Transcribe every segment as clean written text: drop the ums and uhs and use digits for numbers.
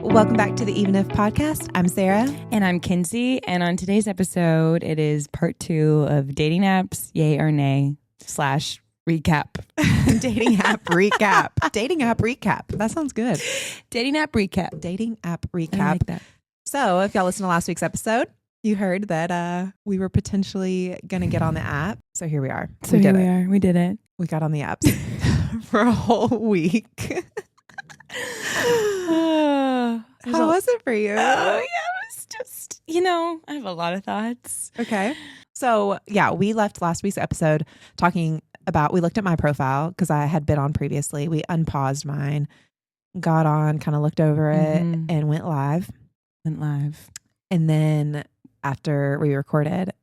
Welcome back to the Even If podcast. I'm Sarah. And I'm Kenzie. And on today's episode, it is part 2 of dating apps, yay or nay, / recap. Dating app recap. Dating app recap. That sounds good. Dating app recap. Dating app recap. I like that. So if y'all listened to last week's episode, you heard that we were potentially going to get on the app. So here we are. So here we are. We did it. We got on the apps for a whole week. How was it for you? Oh, yeah, it was just, I have a lot of thoughts. Okay. So, yeah, we left last week's episode talking about, we looked at my profile because I had been on previously. We unpaused mine, got on, kind of looked over it, and went live. And then after we recorded,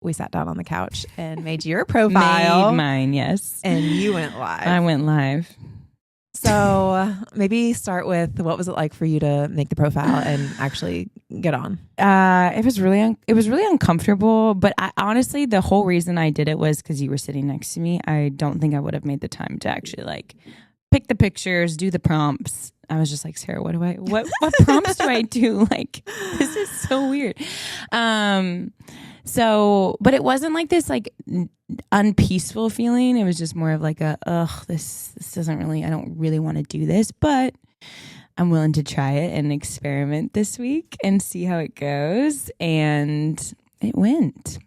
we sat down on the couch and made your profile. Made mine, yes. And you went live. I went live. So maybe start with, what was it like for you to make the profile and actually get on? It was really uncomfortable, but honestly, the whole reason I did it was because you were sitting next to me. I don't think I would have made the time to actually pick the pictures, do the prompts. I was just like, Sarah, what prompts do I do? This is so weird. But it wasn't like this unpeaceful feeling. It was just more of this doesn't really, I don't really want to do this, but I'm willing to try it and experiment this week and see how it goes. And it went.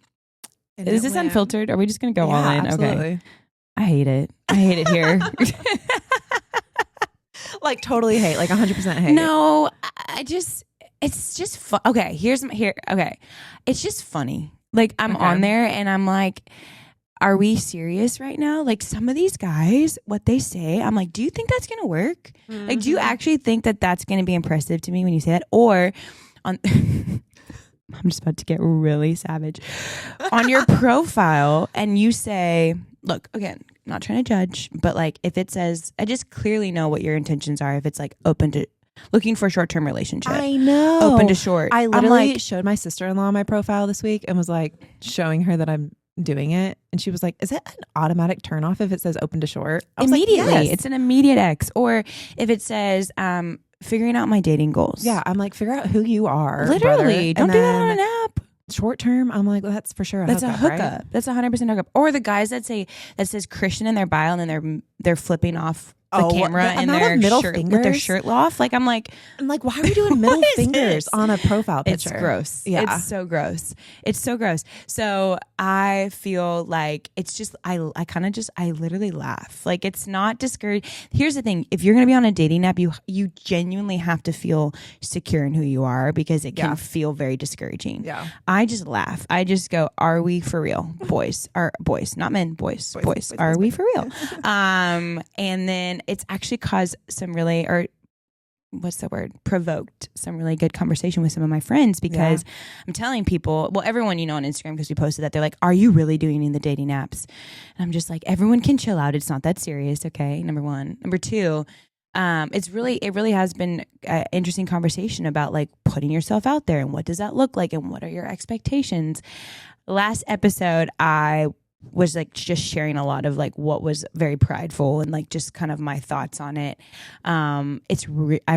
Is this unfiltered? Are we just going to go all in? Absolutely. Okay. I hate it here. Totally hate, 100% hate. No, it's just fun. Okay, okay. It's just funny. I'm on there and I'm like, are we serious right now? Some of these guys, what they say, I'm like, do you think that's going to work? Mm-hmm. Do you actually think that that's going to be impressive to me when you say that? Or I'm just about to get really savage. On your profile and you say, look, again, not trying to judge, but if it says, I just clearly know what your intentions are. If it's open to looking for a short-term relationship. I know. Open to short. I literally showed my sister-in-law my profile this week and was showing her that I'm doing it. And she was like, is it an automatic turn off if it says open to short? Immediately. Yes. It's an immediate X. Or if it says, figuring out my dating goals. Yeah. I'm like, figure out who you are. Literally. Brother. Don't do that on an app. Short term, I'm like, well, that's for sure that's hookup, a hookup. Right? That's 100% hookup. Or the guys that says Christian in their bio and then they're flipping off the camera and their middle shirt fingers? with their shirt off. I'm like, why are we doing middle fingers on a profile picture? It's gross. Yeah. It's so gross. So I feel like it's just, I literally laugh. It's not discouraged. Here's the thing. If you're going to be on a dating app, you genuinely have to feel secure in who you are because it can feel very discouraging. Yeah. I just laugh. I just go, are we for real? Boys, not men, boys. Are we for real? And then it's actually caused some really, provoked some really good conversation with some of my friends because I'm telling people, everyone on Instagram, because we posted that, they're like, are you really doing the dating apps? And I'm just like, everyone can chill out. It's not that serious. Okay. Number one. Number two, it really has been an interesting conversation about putting yourself out there and what does that look like and what are your expectations. Last episode, I was just sharing a lot of what was very prideful and just kind of my thoughts on it. I'm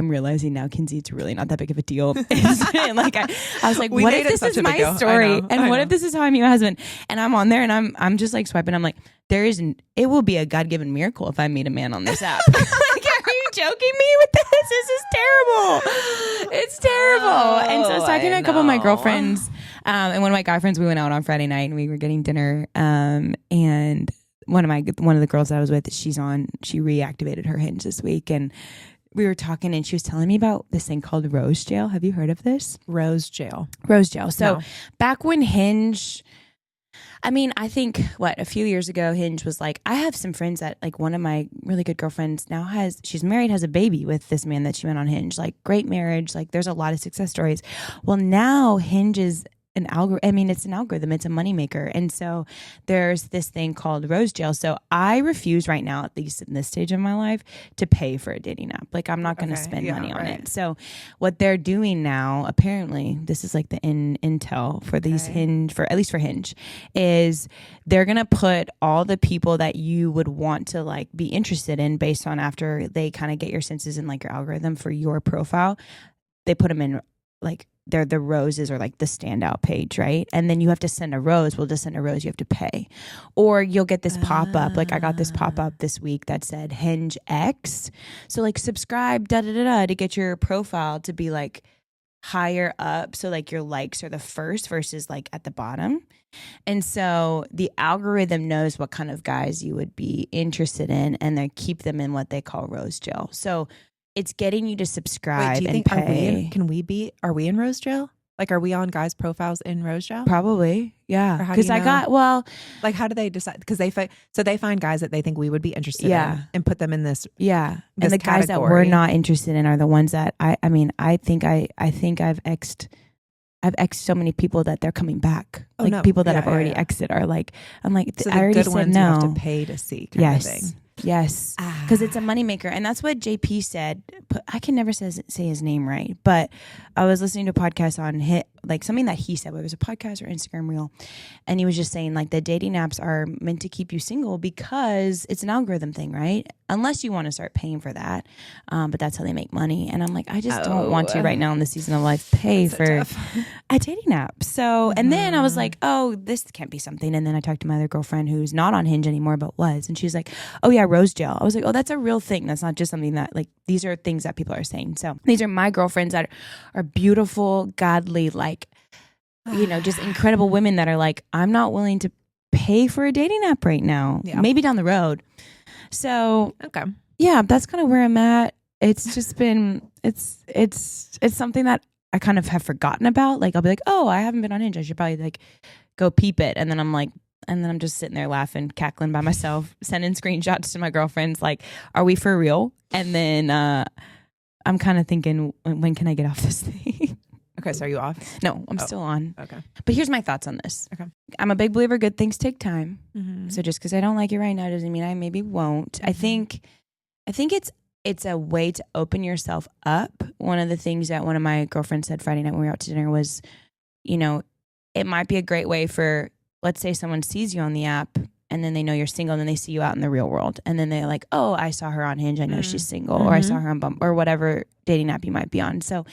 realizing now, Kenzie, it's really not that big of a deal. I was like, what if this is my story? And what if this is how I meet my husband? And I'm on there and I'm just swiping. I'm like, it will be a God-given miracle if I meet a man on this app. Are you joking me with this? This is terrible. It's terrible. And so I was talking to a couple of my girlfriends, and one of my guy friends. We went out on Friday night and we were getting dinner. And one of the girls that I was with, she reactivated her Hinge this week, and we were talking, and she was telling me about this thing called Rose Jail. Have you heard of this? Rose Jail. So back when Hinge, I think a few years ago, Hinge was I have some friends that one of my really good girlfriends now she's married, has a baby with this man that she met on Hinge, great marriage. There's a lot of success stories. Well, now Hinge is an algorithm. It's an algorithm. It's a moneymaker. And so there's this thing called Rose Jail. So I refuse right now, at least in this stage of my life, to pay for a dating app. I'm not going to spend money on it. So what they're doing now, apparently, this is the intel for these Hinge, at least for Hinge, is they're going to put all the people that you would want to be interested in based on after they kind of get your senses in your algorithm for your profile. they put them in like they're the roses or like the standout page, right? And then you have to send a rose. We'll just send a rose. You have to pay, or you'll get this pop up. Like I got this pop up this week that said Hinge X. So like subscribe to get your profile to be like higher up. So like your likes are the first versus like at the bottom. And so the algorithm knows what kind of guys you would be interested in, and they keep them in what they call rose jail. So it's getting you to subscribe. Wait, do you think are we in rose jail? Like, are we on guys' profiles in rose jail? Probably, yeah. Because like, how do they decide? Because they find guys that they think we would be interested in and put them in this. Yeah, this and the category. Guys that we're not interested in are the ones that I think I've exed so many people that they're coming back. People that I've already exited are like, I'm like, so I already good said ones no. You have to pay to see kind of thing. Yes, because it's a moneymaker. And that's what JP said. I can never say his name right, but I was listening to a podcast on something that he said, whether it was a podcast or Instagram reel, and he was just saying like the dating apps are meant to keep you single because it's an algorithm thing, right? Unless you want to start paying for that, but that's how they make money. And I'm like, I just don't want to right now in this season of life pay for a dating app. So, and then I was like, oh, this can't be something. And then I talked to my other girlfriend who's not on Hinge anymore, but was, and she's like, oh yeah, rose gel. I was like, oh, that's a real thing. That's not just something that like, these are things that people are saying. So these are my girlfriends that are beautiful, godly, like, just incredible women that are like, I'm not willing to pay for a dating app right now. Yeah. Maybe down the road. So, okay. Yeah, that's kind of where I'm at. It's just been, it's something that I kind of have forgotten about. Like, I'll be like, oh, I haven't been on Hinge. I should probably like go peep it. And then I'm just sitting there laughing, cackling by myself, sending screenshots to my girlfriends. Like, are we for real? And then I'm kind of thinking, when can I get off this thing? Okay, so are you off? No, I'm still on. Okay. But here's my thoughts on this. Okay. I'm a big believer good things take time. Mm-hmm. So just because I don't like it right now doesn't mean I maybe won't. Mm-hmm. I think it's a way to open yourself up. One of the things that one of my girlfriends said Friday night when we were out to dinner was, it might be a great way for, let's say someone sees you on the app and then they know you're single and then they see you out in the real world. And then they're like, oh, I saw her on Hinge. I know she's single. Mm-hmm. Or I saw her on Bumble or whatever dating app you might be on. So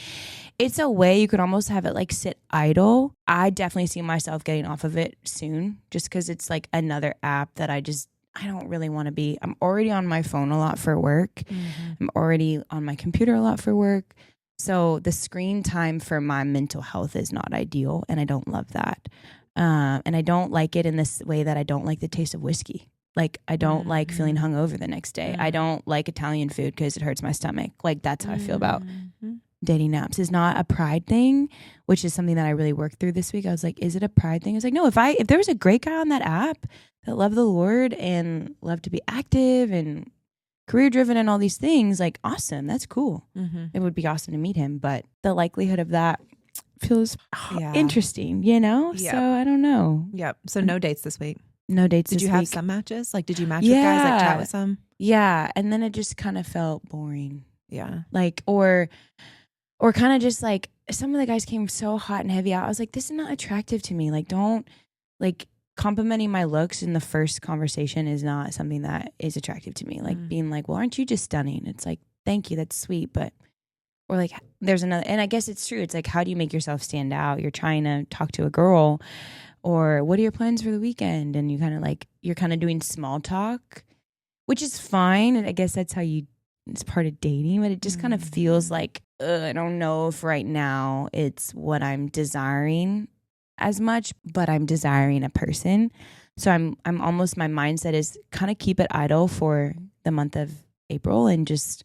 it's a way you could almost have it like sit idle. I definitely see myself getting off of it soon just because it's like another app that I don't really want to be. I'm already on my phone a lot for work. Mm-hmm. I'm already on my computer a lot for work. So the screen time for my mental health is not ideal. And I don't love that. And I don't like it in this way that I don't like the taste of whiskey. Like, I don't like feeling hungover the next day. I don't like Italian food because it hurts my stomach. Like, that's how I feel about dating apps. It's not a pride thing, which is something that I really worked through this week. I was like, is it a pride thing? I was like, no, if there was a great guy on that app that loved the Lord and loved to be active and career driven and all these things, like, awesome. That's cool. Mm-hmm. It would be awesome to meet him. But the likelihood of that feels interesting, Yep. So I don't know. Yep. So no dates this week. No dates Did this week. Did you have some matches? Like, did you match with guys, like chat with some? Yeah. And then it just kind of felt boring. Yeah. Like, or kind of just like, some of the guys came so hot and heavy out. I was like, this is not attractive to me. Like, don't, like, complimenting my looks in the first conversation is not something that is attractive to me. Like, being like, well, aren't you just stunning? It's like, thank you. That's sweet. But, or like, there's another, and I guess it's true. It's like, how do you make yourself stand out? You're trying to talk to a girl, or what are your plans for the weekend? And you kind of like, you're kind of doing small talk, which is fine. And I guess that's how it's part of dating, but it just kind of feels like, I don't know if right now it's what I'm desiring as much, but I'm desiring a person. So I'm almost, my mindset is kind of keep it idle for the month of April and just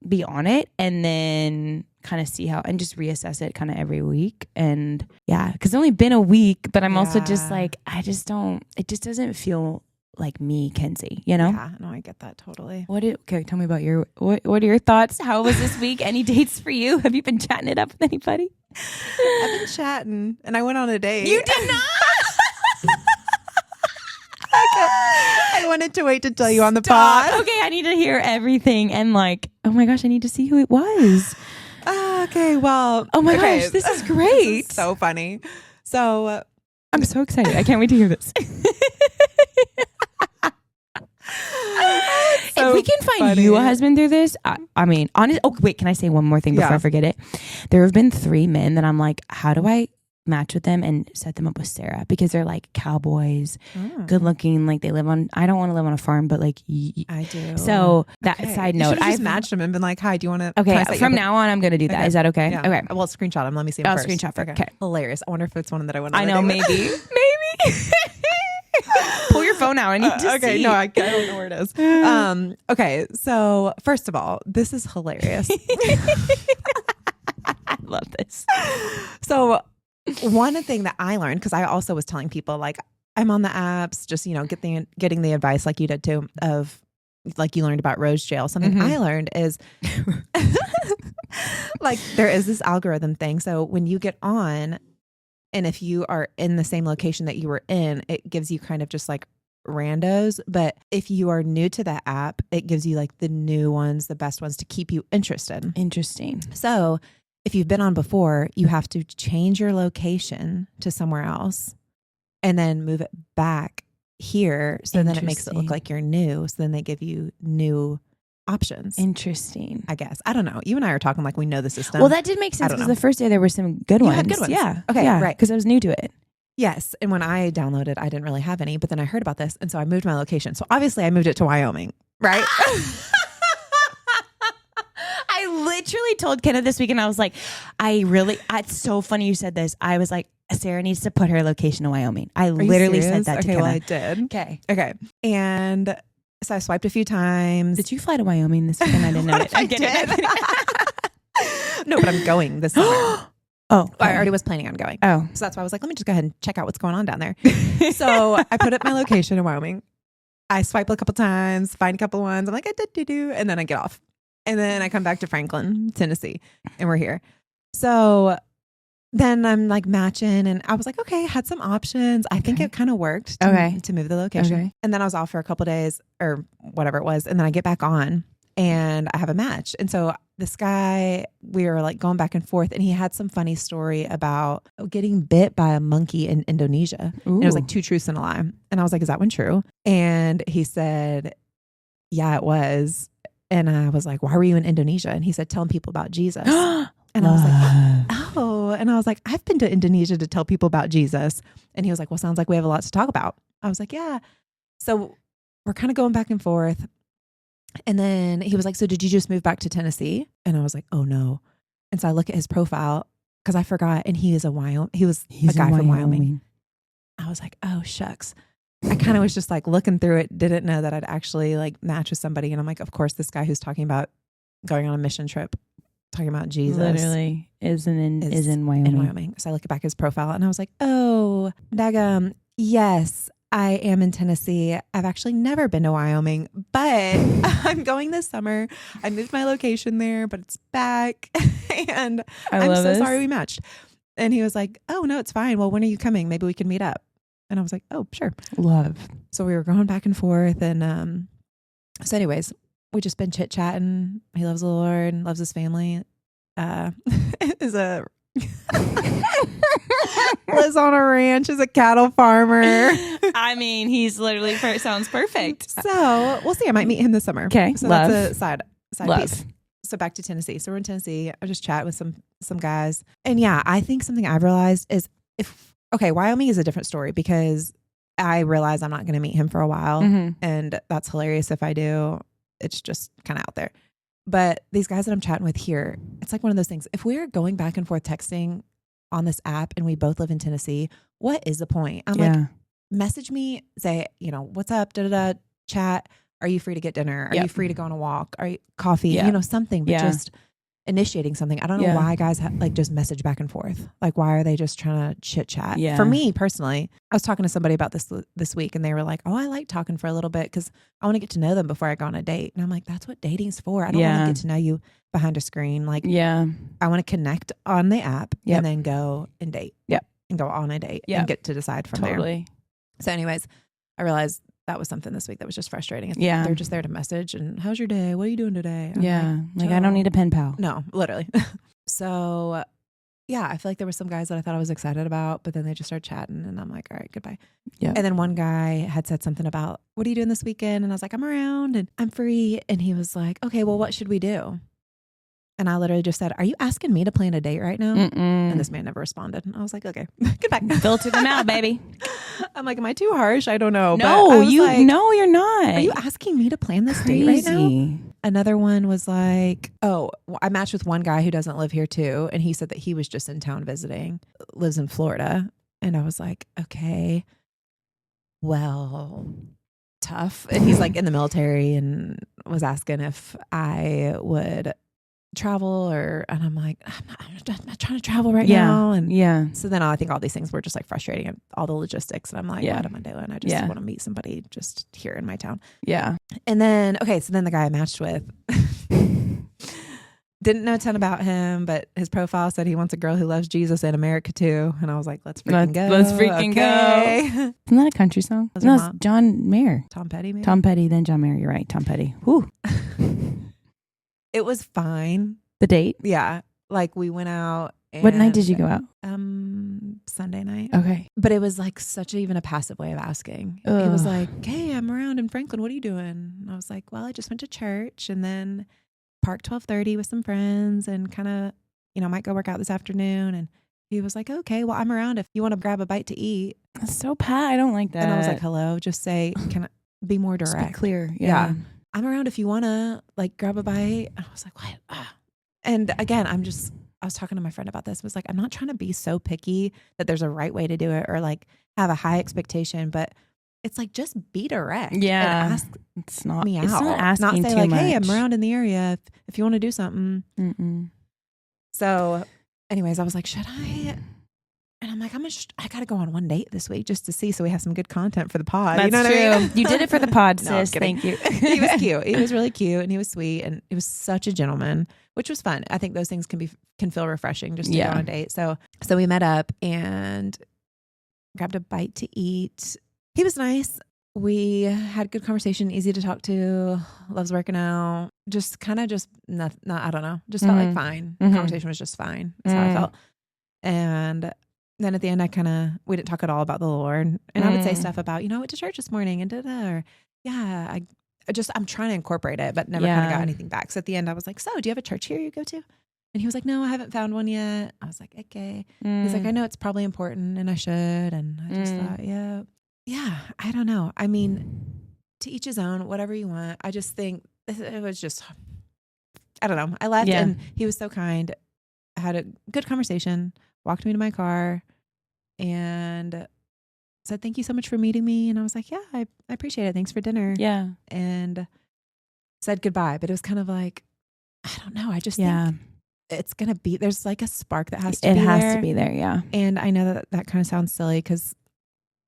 be on it, and then kind of see how, and just reassess it kind of every week. And yeah, because it's only been a week, but I'm also just like, it just doesn't feel like me, Kenzie, Yeah, no, I get that totally. Okay, tell me about what are your thoughts? How was this week? Any dates for you? Have you been chatting it up with anybody? I've been chatting, and I went on a date. You did not? I wanted to wait to tell you on the pod. Okay, I need to hear everything, and like, oh my gosh, I need to see who it was. Okay, well, oh my gosh, this is great. This is so funny. So I'm so excited. I can't wait to hear this. So if we can find you a husband through this, I mean, honest. Oh, wait, can I say one more thing before I forget it? There have been 3 men that I'm like, how do I match with them and set them up with Sarah? Because they're like cowboys, good looking, like they live on, I don't want to live on a farm, but like I do. So that side note, I've matched them and been like, hi, do you want to? Okay, from now on, I'm going to do that. Okay. Is that okay? Yeah. Okay. Well, screenshot them. Let me see them I'll first. screenshot first. Okay. Hilarious. I wonder if it's one that I want to. I know, maybe. Pull your phone out. I need to see. Okay, no, I don't know where it is. Okay, so first of all, this is hilarious. I love this. So one thing that I learned, because I also was telling people, like, I'm on the apps, just, getting the advice like you did too, of like you learned about Rose Jail. Something I learned is like there is this algorithm thing. So when you get on, and if you are in the same location that you were in, it gives you kind of just like randos. But if you are new to the app, it gives you like the new ones, the best ones to keep you interested. Interesting. So if you've been on before, you have to change your location to somewhere else and then move it back here. So then it makes it look like you're new. So then they give you new options. Interesting. I guess. I don't know. You and I are talking like we know the system. Well, that did make sense because the first day there were some good ones. Had good ones. Yeah. Okay. Yeah, right. Because I was new to it. Yes. And when I downloaded, I didn't really have any, but then I heard about this. And so I moved my location. So obviously I moved it to Wyoming, right? I literally told Kenneth this weekend, I was like, it's so funny you said this. I was like, Sarah needs to put her location in Wyoming. I literally said that to Kenneth. Well, I did. Okay. And so I swiped a few times. Did you fly to Wyoming this weekend? I didn't know it. I did. No, but I'm going this summer. Oh, okay. I already was planning on going. Oh. So that's why I was like, let me just go ahead and check out what's going on down there. So I put up my location in Wyoming. I swipe a couple times, find a couple ones. I'm like, and then I get off. And then I come back to Franklin, Tennessee, and we're here. So then I'm like matching, and I was like, okay, had some options. I think it kind of worked to move the location. Okay. And then I was off for a couple of days or whatever it was. And then I get back on and I have a match. And so this guy, we were like going back and forth, and he had some funny story about getting bit by a monkey in Indonesia. And it was like 2 truths and a lie. And I was like, is that one true? And he said, yeah, it was. And I was like, why were you in Indonesia? And he said, telling people about Jesus. And I was like, oh. And I was like, I've been to Indonesia to tell people about Jesus. And he was like, well, sounds like we have a lot to talk about. I was like, yeah. So we're kind of going back and forth. And then he was like, so did you just move back to Tennessee? And I was like, oh no. And so I look at his profile because I forgot. And he is a guy from Wyoming. I was like, oh shucks. I kind of was just like looking through it, didn't know that I'd actually like match with somebody. And I'm like, of course, this guy who's talking about going on a mission trip, talking about Jesus, literally is in Wyoming. So I look back at his profile and I was like, oh, daggum. Yes, I am in Tennessee. I've actually never been to Wyoming, but I'm going this summer. I moved my location there, but it's back. And I'm so sorry we matched. And he was like, oh no, it's fine. Well, when are you coming? Maybe we can meet up. And I was like, oh, sure. Love. So we were going back and forth. And so anyways, we just been chit-chatting. He loves the Lord and loves his family. Is a lives on a ranch, is a cattle farmer. I mean, he's literally sounds perfect. So we'll see. I might meet him this summer. Okay. So love. That's a side love. piece. So back to Tennessee. So we're in Tennessee. I just chat with some guys. And yeah, I think something I've realized is Wyoming is a different story because I realize I'm not going to meet him for a while. Mm-hmm. And that's hilarious if I do. It's just kind of out there. But these guys that I'm chatting with here, it's like one of those things. If we're going back and forth texting on this app and we both live in Tennessee, what is the point? I'm like, message me, say, what's up, chat. Are you free to get dinner? Are you free to go on a walk? Are you coffee? Something, but just initiating something. I don't know why guys just message back and forth. Like, why are they just trying to chit chat? Yeah. For me personally, I was talking to somebody about this week, and they were like, "Oh, I like talking for a little bit because I want to get to know them before I go on a date." And I'm like, "That's what dating's for. I don't want to get to know you behind a screen. Like, I want to connect on the app and then go and date. And go on a date and get to decide from there." So, anyways, I realized that was something this week that was just frustrating. They're just there to message and how's your day? What are you doing today? I'm like I don't need a pen pal. No, literally. So yeah, I feel like there were some guys that I thought I was excited about, but then they just started chatting and I'm like, all right, goodbye. Yeah. And then one guy had said something about, what are you doing this weekend? And I was like, I'm around and I'm free. And he was like, okay, well, what should we do? And I literally just said, are you asking me to plan a date right now? And this man never responded. And I was like, okay, goodbye. Filter them out, baby. I'm like, am I too harsh? I don't know. No, you're not. Are you asking me to plan this date right now? Another one was like, oh, I matched with one guy who doesn't live here too. And he said that he was just in town visiting, lives in Florida. And I was like, okay, well, tough. And he's like in the military and was asking if I would travel and I'm like, I'm not trying to travel right now. And so then I think all these things were just like frustrating and all the logistics. And I'm like, what am I doing? I just want to meet somebody just here in my town. Yeah. And then, so then the guy I matched with didn't know a ton about him, but his profile said he wants a girl who loves Jesus in America too. And I was like, let's freaking go. Isn't that a country song? No, it's John Mayer. Tom Petty, maybe? Tom Petty, then John Mayer. You're right. Tom Petty. Whew. It was fine. The date? Yeah. Like we went out. What night did you go out? Sunday night. Okay. But it was like even a passive way of asking. It was like, hey, I'm around in Franklin. What are you doing? And I was like, well, I just went to church and then parked 12:30 with some friends and kind of, might go work out this afternoon. And he was like, okay, well, I'm around if you want to grab a bite to eat. That's so pat. I don't like that. And I was like, hello, just say, can I be more direct? Just be clear. Yeah. I'm around if you want to like grab a bite. And I was like, what? And again, I was talking to my friend about this. I was like, I'm not trying to be so picky that there's a right way to do it or like have a high expectation, but it's like, just be direct. Yeah. And ask me out. It's not asking not say too like, much. hey, I'm around in the area if you want to do something. Mm-mm. So anyways, I was like, should I? And I'm like, I got to go on one date this week just to see, so we have some good content for the pod. That's you know what true. I mean? You did it for the pod, No, I'm sis. kidding. Thank you. He was cute. He was really cute and he was sweet and he was such a gentleman, which was fun. I think those things can feel refreshing just to go on a date. So we met up and grabbed a bite to eat. He was nice. We had good conversation, easy to talk to, loves working out. Just kind of not, I don't know, just felt like fine. The conversation was just fine. That's how I felt. And then at the end, we didn't talk at all about the Lord. And I would say stuff about, I went to church this morning and or I'm trying to incorporate it, but never kind of got anything back. So at the end, I was like, so do you have a church here you go to? And he was like, no, I haven't found one yet. I was like, okay. He's like, I know it's probably important and I should. And I just thought, yeah, I don't know. I mean, to each his own, whatever you want. I just think it was just, I don't know. I left and he was so kind. I had a good conversation, walked me to my car and said, thank you so much for meeting me. And I was like, yeah, I appreciate it. Thanks for dinner. Yeah. And said goodbye. But it was kind of like, I don't know. I just think it's going to be, there's like a spark that has to be there. It has to be there. Yeah. And I know that kind of sounds silly because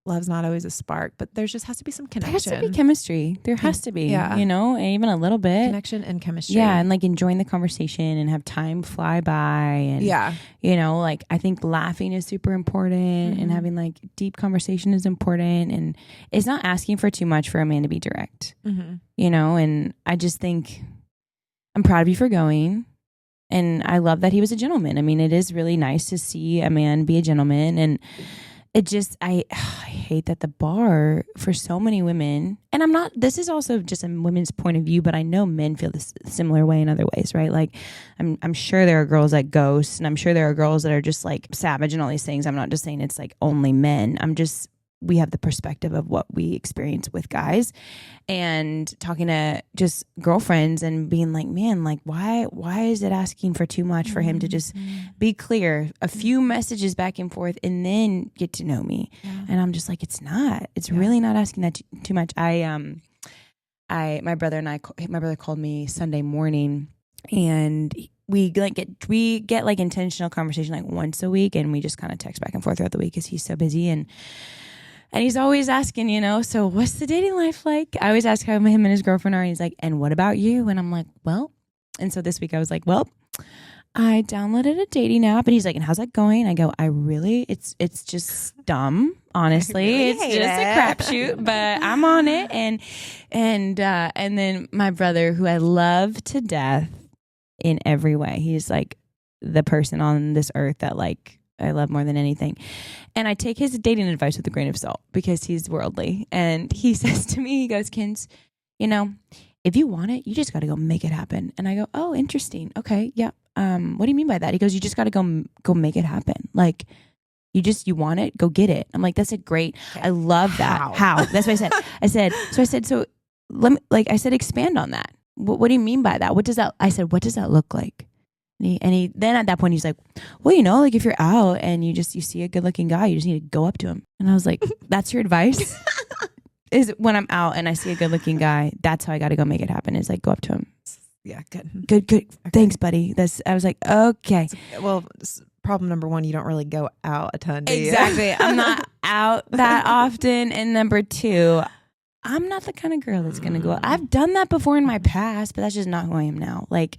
love's not always a spark, but there just has to be some connection. There has to be chemistry. There has to be, even a little bit. Connection and chemistry. Yeah. And like enjoying the conversation and have time fly by. And, like I think laughing is super important and having like deep conversation is important. And it's not asking for too much for a man to be direct, and I just think I'm proud of you for going. And I love that he was a gentleman. I mean, it is really nice to see a man be a gentleman. And it just, I hate that the bar for so many women, and this is also just a women's point of view, but I know men feel this similar way in other ways, right? Like I'm sure there are girls that ghost and I'm sure there are girls that are just like savage and all these things. I'm not just saying it's like only men. We have the perspective of what we experience with guys and talking to just girlfriends and being like, man, like why is it asking for too much for him to just be clear, a few messages back and forth and then get to know me. And I'm just like, it's really not asking that too much. My brother called me Sunday morning and we get like intentional conversation like once a week and we just kind of text back and forth throughout the week because he's so busy and he's always asking, so what's the dating life like? I always ask how him and his girlfriend are. And he's like, and what about you? And I'm like, well, and so this week I was like, well, I downloaded a dating app and he's like, and how's that going? I go, it's just dumb. Honestly, it's just a crapshoot, but I'm on it. And then my brother, who I love to death in every way, he's like, the person on this earth that like I love more than anything. And I take his dating advice with a grain of salt because he's worldly. And he says to me, he goes, Kins, you know, if you want it, you just got to go make it happen. And I go, oh, interesting. Okay. Yeah. What do you mean by that? He goes, you just got to go make it happen. Like you want it, go get it. I'm like, that's a great, I love that. How? That's what I said. So let me, like, I said, expand on that. What do you mean by that? What does that look like? And he then at that point he's like, well, you know, like if you're out and you see a good looking guy, you just need to go up to him. And I was like, that's your advice? Is when I'm out and I see a good looking guy, that's how I got to go make it happen, is like go up to him. Yeah, good. Okay. Thanks, buddy. I was like, okay. Well, problem number one, you don't really go out a ton, do you? Exactly. I'm not out that often. And number two, I'm not the kind of girl that's going to go out. I've done that before in my past, but that's just not who I am now. Like,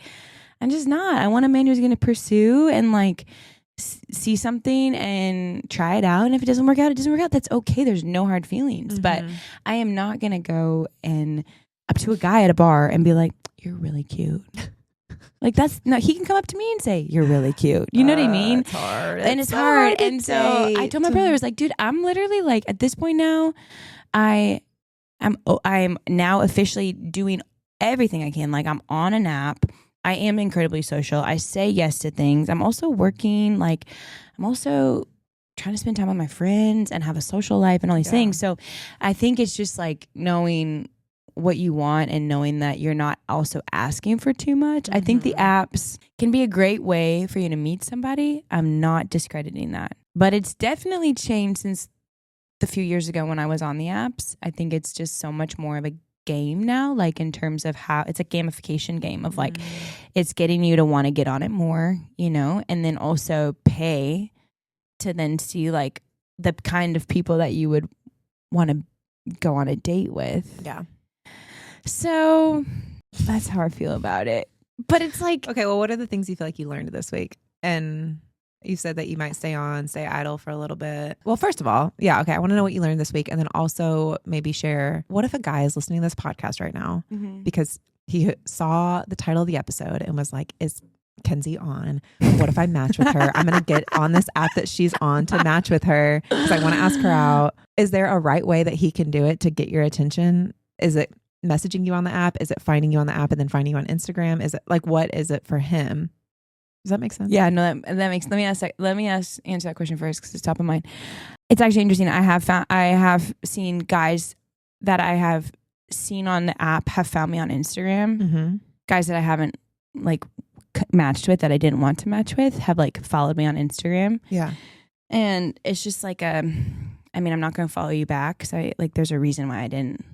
I'm just not. I want a man who's going to pursue and like see something and try it out. And if it doesn't work out, it doesn't work out. That's okay. There's no hard feelings. But I am not going to go and up to a guy at a bar and be like, you're really cute. Like that's no, he can come up to me and say, you're really cute. You know what I mean? It's hard. And it's hard. And so I told my brother, I was like, dude, I'm literally like at this point now, I'm now officially doing everything I can. Like I'm on an app. I am incredibly social. I say yes to things. I'm also working. Like I'm also trying to spend time with my friends and have a social life and all these things. So I think it's just like knowing what you want and knowing that you're not also asking for too much. I think the apps can be a great way for you to meet somebody. I'm not discrediting that, but it's definitely changed since the few years ago when I was on the apps. I think it's just so much more of a game now, like in terms of how it's a gamification game of like it's getting you to want to get on it more, you know, and then also pay to then see like the kind of people that you would want to go on a date with. Yeah. So that's how I feel about it. But it's like, okay, well, what are the things you feel like you learned this week? And you said that you might stay idle for a little bit. Well, first of all, yeah, okay, I want to know what you learned this week. And then also maybe share, what if a guy is listening to this podcast right now because he saw the title of the episode and was like, is Kenzie on? What if I match with her? I'm going to get on this app that she's on to match with her because I want to ask her out. Is there a right way that he can do it to get your attention? Is it messaging you on the app? Is it finding you on the app and then finding you on Instagram? Is it like, what is it for him? Does that make sense? Yeah, no, that makes. Let me answer that question first because it's top of mind. It's actually interesting. I have seen guys that I have seen on the app have found me on Instagram. Guys that I haven't like matched with, that I didn't want to match with, have like followed me on Instagram. Yeah, and it's just like I mean, I'm not going to follow you back because there's a reason why I didn't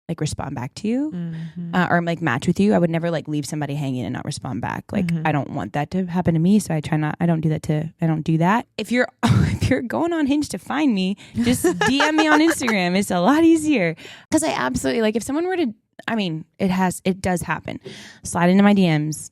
like respond back to you or like match with you. I would never like leave somebody hanging and not respond back. Like I don't want that to happen to me. So I don't do that. If you're going on Hinge to find me, just DM me on Instagram. It's a lot easier. Cause I absolutely like if someone were to, I mean, it does happen. Slide into my DMs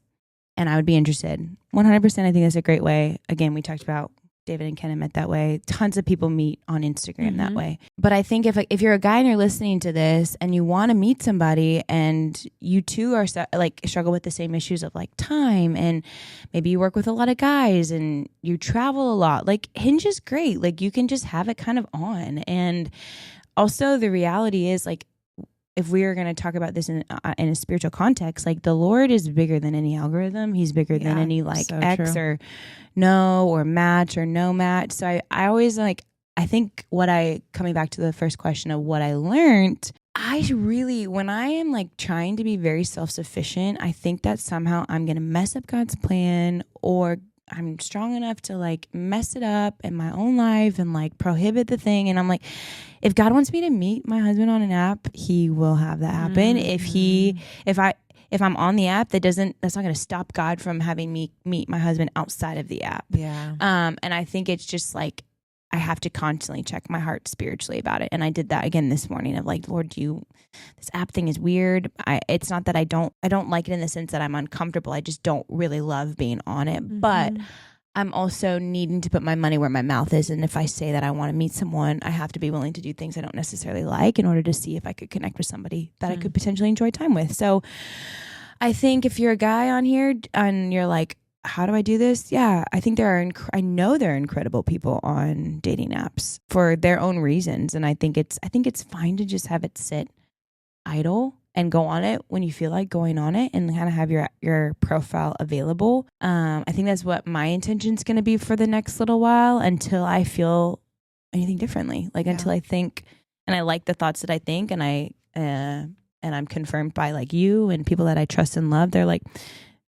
and I would be interested. 100%. I think that's a great way. Again, we talked about David and Ken met that way. Tons of people meet on Instagram that way. But I think if you're a guy and you're listening to this and you want to meet somebody and you too are like struggle with the same issues of like time and maybe you work with a lot of guys and you travel a lot, like Hinge is great. Like you can just have it kind of on. And also the reality is like, if we are going to talk about this in a spiritual context, like the Lord is bigger than any algorithm. He's bigger than any like so X true. Or no or match or no match. So I always like, I think coming back to the first question of what I learned, when I am like trying to be very self-sufficient, I think that somehow I'm going to mess up God's plan or I'm strong enough to like mess it up in my own life and like prohibit the thing. And I'm like, if God wants me to meet my husband on an app, he will have that happen. If I'm on the app, that's not going to stop God from having me meet my husband outside of the app. Yeah. And I think it's just like, I have to constantly check my heart spiritually about it. And I did that again this morning of like, Lord, this app thing is weird. It's not that I don't like it in the sense that I'm uncomfortable. I just don't really love being on it. But I'm also needing to put my money where my mouth is. And if I say that I want to meet someone, I have to be willing to do things I don't necessarily like in order to see if I could connect with somebody that I could potentially enjoy time with. So I think if you're a guy on here and you're like, how do I do this? Yeah, I think I know there are incredible people on dating apps for their own reasons, and I think it's fine to just have it sit idle and go on it when you feel like going on it, and kind of have your profile available. I think that's what my intention's going to be for the next little while until I feel anything differently. Like until I think, and I like the thoughts that I think, and I'm confirmed by like you and people that I trust and love. They're like,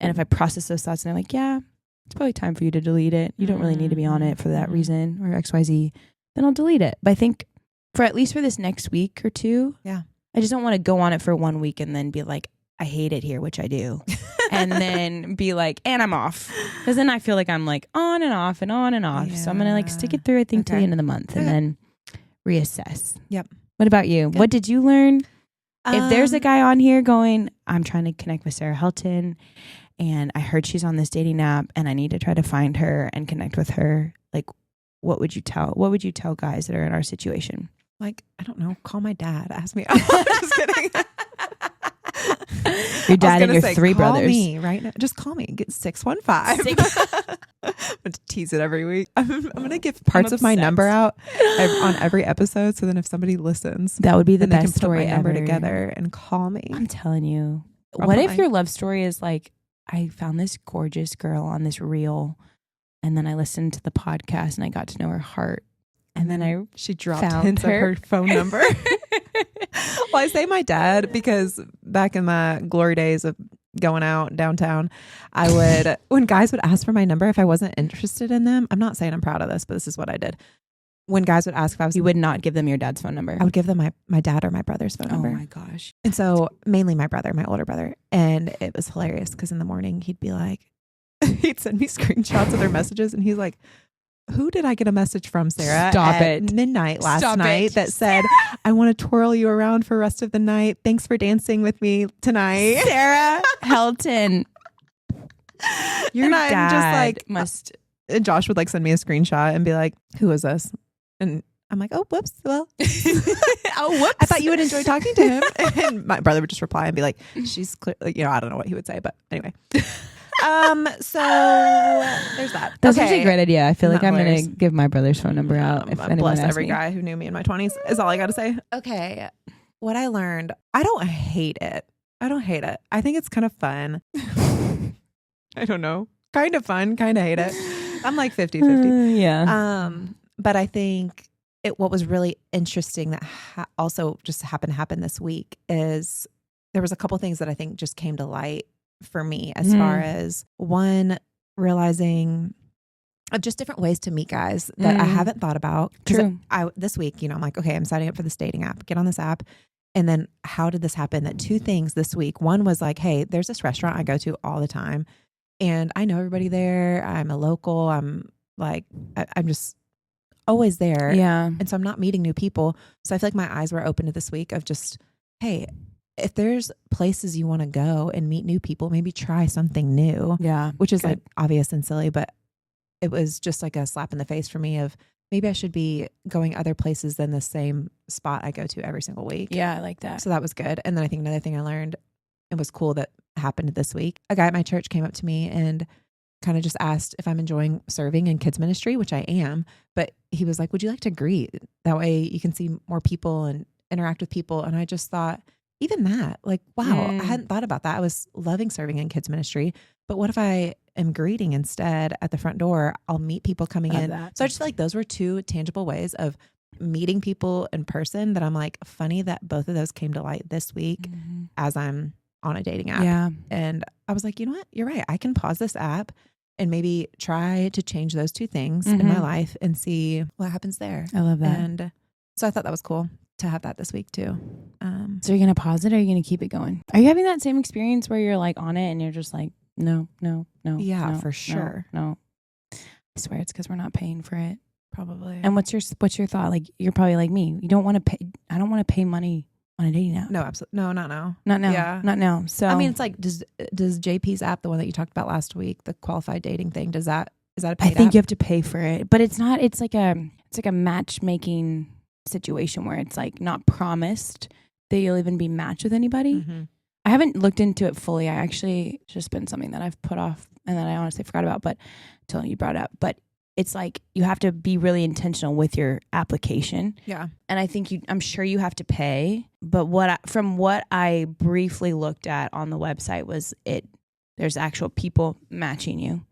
and if I process those thoughts and they're like, yeah, it's probably time for you to delete it. You don't really need to be on it for that reason or XYZ. Then I'll delete it. But I think for at least for this next week or two, I just don't want to go on it for 1 week and then be like, I hate it here, which I do. And then be like, and I'm off. Because then I feel like I'm like on and off and on and off. Yeah. So I'm going to like stick it through, I think, to the end of the month and then reassess. Yep. What about you? Good. What did you learn? If there's a guy on here going, I'm trying to connect with Sarah Helton and I heard she's on this dating app and I need to try to find her and connect with her, like, what would you tell? What would you tell guys that are in our situation? Like, I don't know, call my dad. Ask me. I'm just kidding. Your dad and your three brothers. Call me right now. Just call me. Get 615. I'm going to tease it every week. I'm going to give parts of my number out on every episode. So then if somebody listens, that would be the best they can story put my ever. Number together and call me. I'm telling you. What if your love story is like, I found this gorgeous girl on this reel and then I listened to the podcast and I got to know her heart. And then she dropped hints of her phone number. Well, I say my dad because back in my glory days of going out downtown, I would, when guys would ask for my number, if I wasn't interested in them, I'm not saying I'm proud of this, but this is what I did. When guys would ask if I was, you would not give them your dad's phone number. I would give them my dad or my brother's phone number. Oh my gosh. And so mainly my brother, my older brother. And it was hilarious because in the morning he'd be like, he'd send me screenshots of their messages and he's like, who did I get a message from, Sarah? Stop at it. Midnight last night that said, I want to twirl you around for the rest of the night. Thanks for dancing with me tonight. Sarah Helton. Your dad just like must. And Josh would like send me a screenshot and be like, who is this? And I'm like, oh, whoops. Well, oh, whoops. I thought you would enjoy talking to him. And my brother would just reply and be like, she's clear. Like, I don't know what he would say, but anyway. So there's that. That's actually a great idea. I feel like I'm going to give my brother's phone number out. If anyone bless asks every me. guy who knew me in my 20s is all I got to say. Okay. What I learned, I don't hate it. I think it's kind of fun. I don't know. Kind of fun, kind of hate it. I'm like 50-50. Yeah. But I think what was really interesting that also just happened to happen this week is there was a couple things that I think just came to light for me as far as one, realizing just different ways to meet guys that I haven't thought about. True. This week, I'm like, okay, I'm signing up for this dating app, get on this app. And then how did this happen? That two things this week. One was like, hey, there's this restaurant I go to all the time and I know everybody there. I'm a local. I'm like, I'm just always there. Yeah. And so I'm not meeting new people. So I feel like my eyes were open to this week of just, hey, if there's places you want to go and meet new people, maybe try something new. Yeah. Which is like obvious and silly, but it was just like a slap in the face for me of maybe I should be going other places than the same spot I go to every single week. Yeah, I like that. So that was good. And then I think another thing I learned, it was cool that happened this week. A guy at my church came up to me and kind of just asked if I'm enjoying serving in kids ministry, which I am. But he was like, would you like to greet? That way you can see more people and interact with people. And I just thought, even that, like, wow, I hadn't thought about that. I was loving serving in kids ministry, but what if I am greeting instead at the front door? I'll meet people coming in. So I just feel like those were two tangible ways of meeting people in person that I'm like, funny that both of those came to light this week as I'm on a dating app. Yeah. And I was like, you know what? You're right. I can pause this app and maybe try to change those two things in my life and see what happens there. I love that. And so I thought that was cool to have that this week too. So you're going to pause it or are you going to keep it going? Are you having that same experience where you're like on it and you're just like, no. Yeah, no, for sure. No. I swear it's because we're not paying for it. Probably. And what's your thought? Like, you're probably like me. You don't want to pay. I don't want to pay money on a dating app. No, absolutely. No, not now. Not now. Yeah. Not now. So I mean, it's like, does JP's app, the one that you talked about last week, the qualified dating thing, is that a paid I think app? you have to pay for it, but it's not. It's like a matchmaking situation where it's like not promised that you'll even be matched with anybody. I haven't looked into it fully. I actually, it's just been something that I've put off and that I honestly forgot about, but until you brought it up. But it's like you have to be really intentional with your application. Yeah. And I think I'm sure you have to pay. But from what I briefly looked at on the website was there's actual people matching you,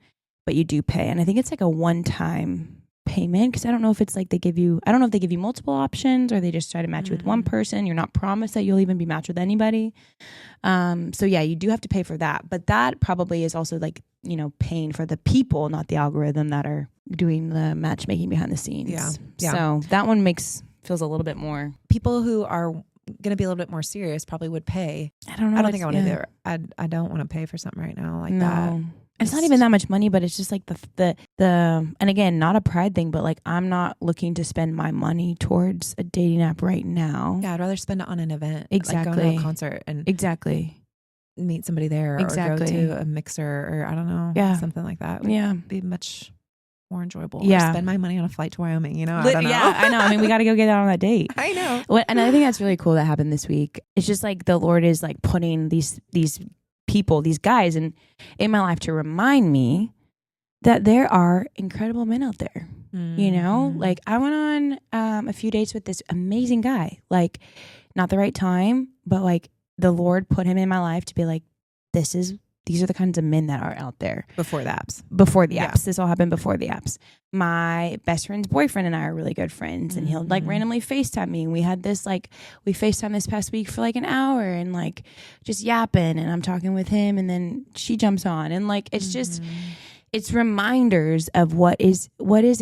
but you do pay. And I think it's like a one-time payment, because I don't know if it's like I don't know if they give you multiple options or they just try to match you with one person. You're not promised that you'll even be matched with anybody. So yeah, you do have to pay for that. But that probably is also like, paying for the people, not the algorithm that are doing the matchmaking behind the scenes. Yeah. So that one feels a little bit more. People who are going to be a little bit more serious probably would pay. I don't know. I don't think I want to do it. I don't want to pay for something right now like that. It's not even that much money, but it's just like the and again, not a pride thing, but like I'm not looking to spend my money towards a dating app right now. Yeah, I'd rather spend it on an event. Exactly. Like go to a concert and meet somebody there or go to a mixer or I don't know. Yeah. Something like that. Would be much more enjoyable. Yeah. Or spend my money on a flight to Wyoming, I don't know. Yeah, I know. I mean, we got to go get out on that date. I know. Another thing that's really cool that happened this week, it's just like the Lord is like putting these people, these guys in my life to remind me that there are incredible men out there. Like I went on a few dates with this amazing guy, like not the right time, but like the Lord put him in my life to be like, these are the kinds of men that are out there. Before the apps. This all happened before the apps. My best friend's boyfriend and I are really good friends, and he'll like randomly FaceTime me. And we had this we FaceTime this past week for like an hour and like just yapping, and I'm talking with him, and then she jumps on, and like it's just it's reminders of what is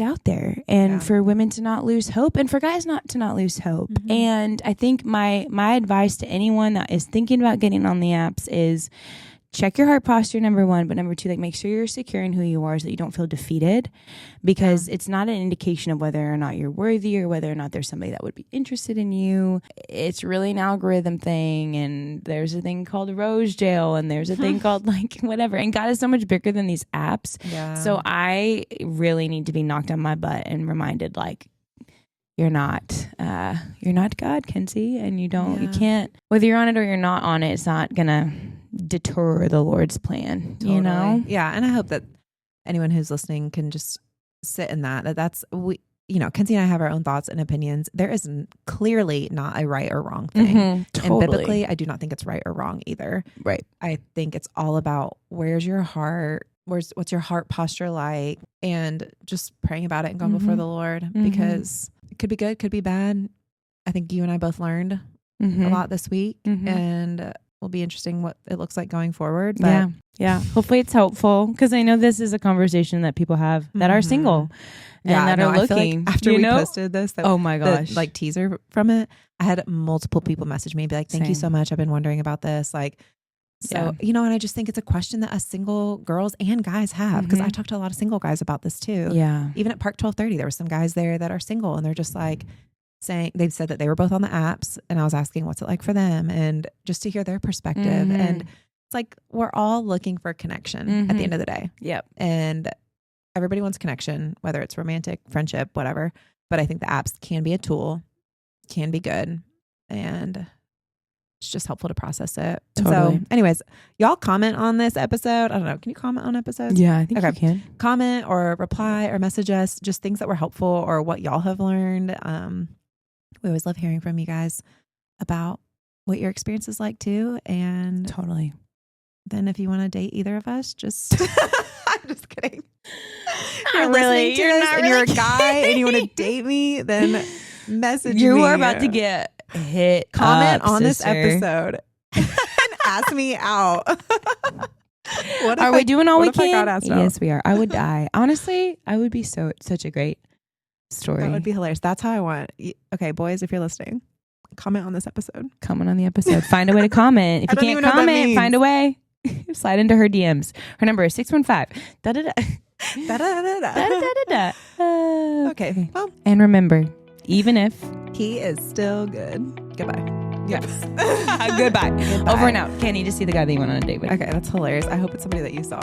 out there, and for women to not lose hope, and for guys not to lose hope. And I think my advice to anyone that is thinking about getting on the apps is check your heart posture, number one, but number two, like make sure you're secure in who you are so that you don't feel defeated, because it's not an indication of whether or not you're worthy or whether or not there's somebody that would be interested in you. It's really an algorithm thing, and there's a thing called Rose Jail, and there's a thing called like whatever, and God is so much bigger than these apps. So I really need to be knocked on my butt and reminded like, you're not God, Kenzie, and you can't, whether you're on it or you're not on it, it's not gonna deter the Lord's plan. Totally. Yeah. And I hope that anyone who's listening can just sit in that's Kenzie and I have our own thoughts and opinions. There is clearly not a right or wrong thing. Totally. And biblically, I do not think it's right or wrong either. Right. I think it's all about where's your heart, what's your heart posture like, and just praying about it and going before the Lord, because it could be good, could be bad. I think you and I both learned a lot this week, and will be interesting what it looks like going forward. But yeah. Hopefully it's helpful, because I know this is a conversation that people have that are single and that are looking. I feel like after we posted this, oh my gosh, the teaser from it, I had multiple people message me and be like, "Thank you so much. I've been wondering about this." And I just think it's a question that us single girls and guys have, because I talked to a lot of single guys about this too. Yeah. Even at Park 1230, there were some guys there that are single, and they're just like they've said that they were both on the apps, and I was asking what's it like for them, and just to hear their perspective. And it's like, we're all looking for connection at the end of the day. Yep. And everybody wants connection, whether it's romantic, friendship, whatever. But I think the apps can be a tool, can be good, and it's just helpful to process it. Totally. So anyways, y'all comment on this episode. I don't know. Can you comment on episodes? Yeah, I think you can. Comment or reply or message us, just things that were helpful or what y'all have learned. We always love hearing from you guys about what your experience is like too. And totally. Then if you want to date either of us, just I'm just kidding. You're listening to this and you're a guy and you want to date me, then message me. You are about to get hit. Comment on this episode and ask me out. Are we doing all we can? I got asked out? Yes, we are. I would die. Honestly, I would be such a great story. That would be hilarious. That's how I want. Okay, boys, if you're listening, comment on this episode. Comment on the episode. Find a way to comment. If you can't comment, find a way. Slide into her DMs. Her number is 615. Okay. Well, and remember, even if he is still good. Goodbye. Yes. Goodbye. Over and out. Kenny, just see the guy that you went on a date with. Okay, that's hilarious. I hope it's somebody that you saw.